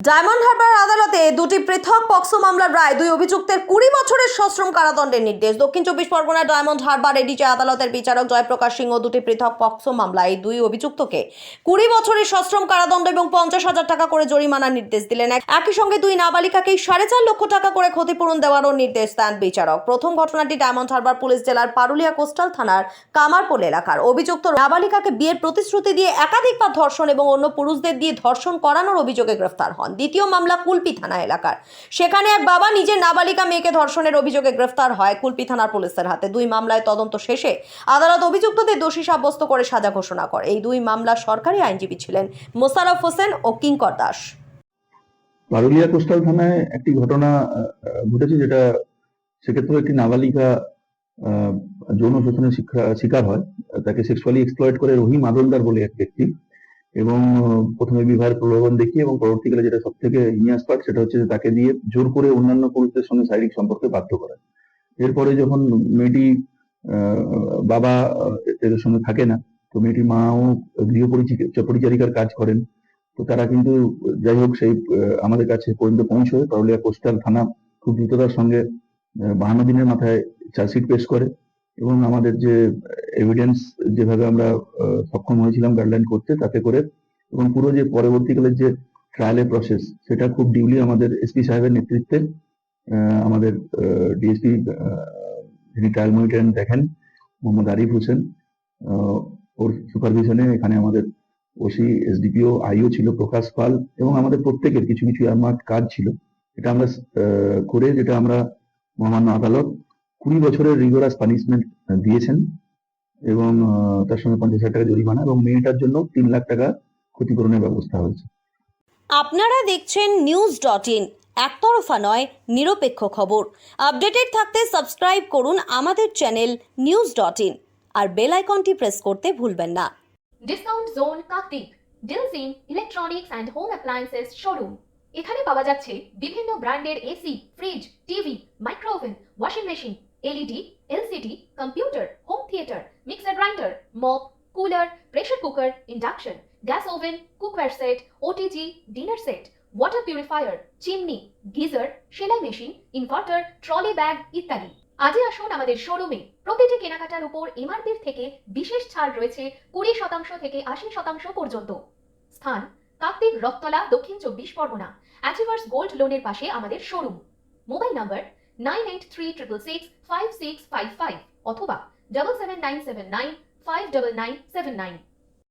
Diamond Harbour আদালতে দুটি পৃথক পক্সো মামলার রায়, দুই অভিযুক্তের 20 বছরের সশ্রম কারাদণ্ডের নির্দেশ। দক্ষিণ 24 পরগনা ডায়মন্ড হারবার এডিজে আদালতের বিচারক জয়প্রকাশ সিংহ দুটি পৃথক পক্সো মামলায় দুই অভিযুক্তকে 20 বছরের সশ্রম কারাদণ্ড এবং 50,000 টাকা করে জরিমানার নির্দেশ দিলেন। একই সঙ্গে দুই নাবালিকাকে 4.5 লক্ষ টাকা করে ক্ষতিপূরণ দেওয়ারও নির্দেশ দেন বিচারক। প্রথম ঘটনাটি ডায়মন্ড হারবার পুলিশ জেলার পারুলিয়া কোস্টাল থানার কামারপোল এলাকার। অভিযুক্ত নাবালিকাকে বিয়ের প্রতিশ্রুতি দিয়ে একাধিকবার ধর্ষণ এবং অন্য পুরুষদের দিয়ে ধর্ষণ করানোর অভিযোগে গ্রেফতার হন। দ্বিতীয় মামলা কুলপি থানা এলাকার। সেখানে এক বাবা নিজের নাবালিকা মেয়েকে ধর্ষণের অভিযোগে গ্রেফতার হয় কুলপি থানার পুলিশের হাতে। দুই মামলায় তদন্ত শেষে আদালত অভিযুক্তদের দোষী সাব্যস্ত করে সাজা ঘোষণা করে। এই দুই মামলার সরকারি আইনজীবী ছিলেন মোশাররফ হোসেন ও কিঙ্কর দাস। পারুলিয়া কোস্টাল থানায় একটি ঘটনা ঘটেছে, যেটা সেক্ষেত্রে একটি নাবালিকা যৌন শোষণের শিকার হয়। তাকে সেক্সুয়ালি এক্সপ্লয়েট করে রহিম আদলদার বলে এক ব্যক্তি, এবং প্রথমে বিবাহের প্রলোভন দেখিয়ে এবং পরবর্তীকালে যেটা সব থেকে হিনিয়াস পার্ট, সেটা হচ্ছে তাকে দিয়ে জোর করে অন্যান্য পুরুষদের সঙ্গে শারীরিক সম্পর্কে বাধ্য করা। এরপরে যখন মেয়েটি বাবা এদের সঙ্গে থাকে না, তো মেয়েটির মাও গৃহ পরিচারিকার কাজ করেন। তো তারা কিন্তু যাই হোক সেই আমাদের কাছে পর্যন্ত পৌঁছয়। পারুলিয়া কোস্টাল থানা খুব দ্রুততার সঙ্গে 52 দিনের মাথায় চার্জশিট পেশ করে, এবং আমাদের যে এভিডেন্স যেভাবে আমরা সক্ষম হয়েছিলাম গাইডলাইন করতে, তাতে করে এবং পুরো যে পরবর্তীকালের যে ট্রায়ালের প্রসেস, সেটা খুব ডিউলি আমাদের এসপি সাহেবের নেতৃত্বে আমাদের ডিএসপি যিনি ট্রায়াল মনিটরিং দেখেন মোহাম্মদ আরিফ হোসেন, ওর সুপারভিশনে এখানে আমাদের ওসি এসডিপিও আইও ছিল প্রকাশ পাল, এবং আমাদের প্রত্যেকের কিছু কিছু আমার কাজ ছিল। এটা আমরা করে যেটা আমরা মহামান্য আদালত 20 বছরের রিগোরাস পানিশমেন্ট দিয়েছেন, এবং তার সঙ্গে 50,000 টাকা জরিমানা এবং মেয়েটার জন্য 3 লাখ টাকা ক্ষতিপূরণের ব্যবস্থা হয়েছে। আপনারা দেখছেন news.in, একতরফা নয়, নিরপেক্ষ খবর। আপডেটেড থাকতে সাবস্ক্রাইব করুন আমাদের চ্যানেল news.in আর বেল আইকনটি প্রেস করতে ভুলবেন না। ডিসকাউন্ট জোন কাকদ্বীপ, ডিলসিন electronics and home appliances showroom. এখানে পাওয়া যাচ্ছে বিভিন্ন ব্র্যান্ডের AC, fridge, TV, micro oven, washing machine, LED, LCD, computer, home theatre, mixer grinder, mop, cooler, pressure cooker, induction, gas oven, cookware set, OTG, dinner set, water purifier, chimney, geyser, সেলাই machine, inverter, trolley bag ইত্যাদি। আজই আসুন আমাদের শোরুমে। প্রতিটি কেনাকাটার উপর এমআরপির থেকে বিশেষ ছাড় রয়েছে 20% থেকে 80% পর্যন্ত। স্থান কাকদ্বীপ, রথতলা, দক্ষিণ 24 পরগনা। অ্যাচিভার্স গোল্ড লোনের পাশে আমাদের শোরুম। মোবাইল নম্বর 9836665655 অথবা 77979 59979।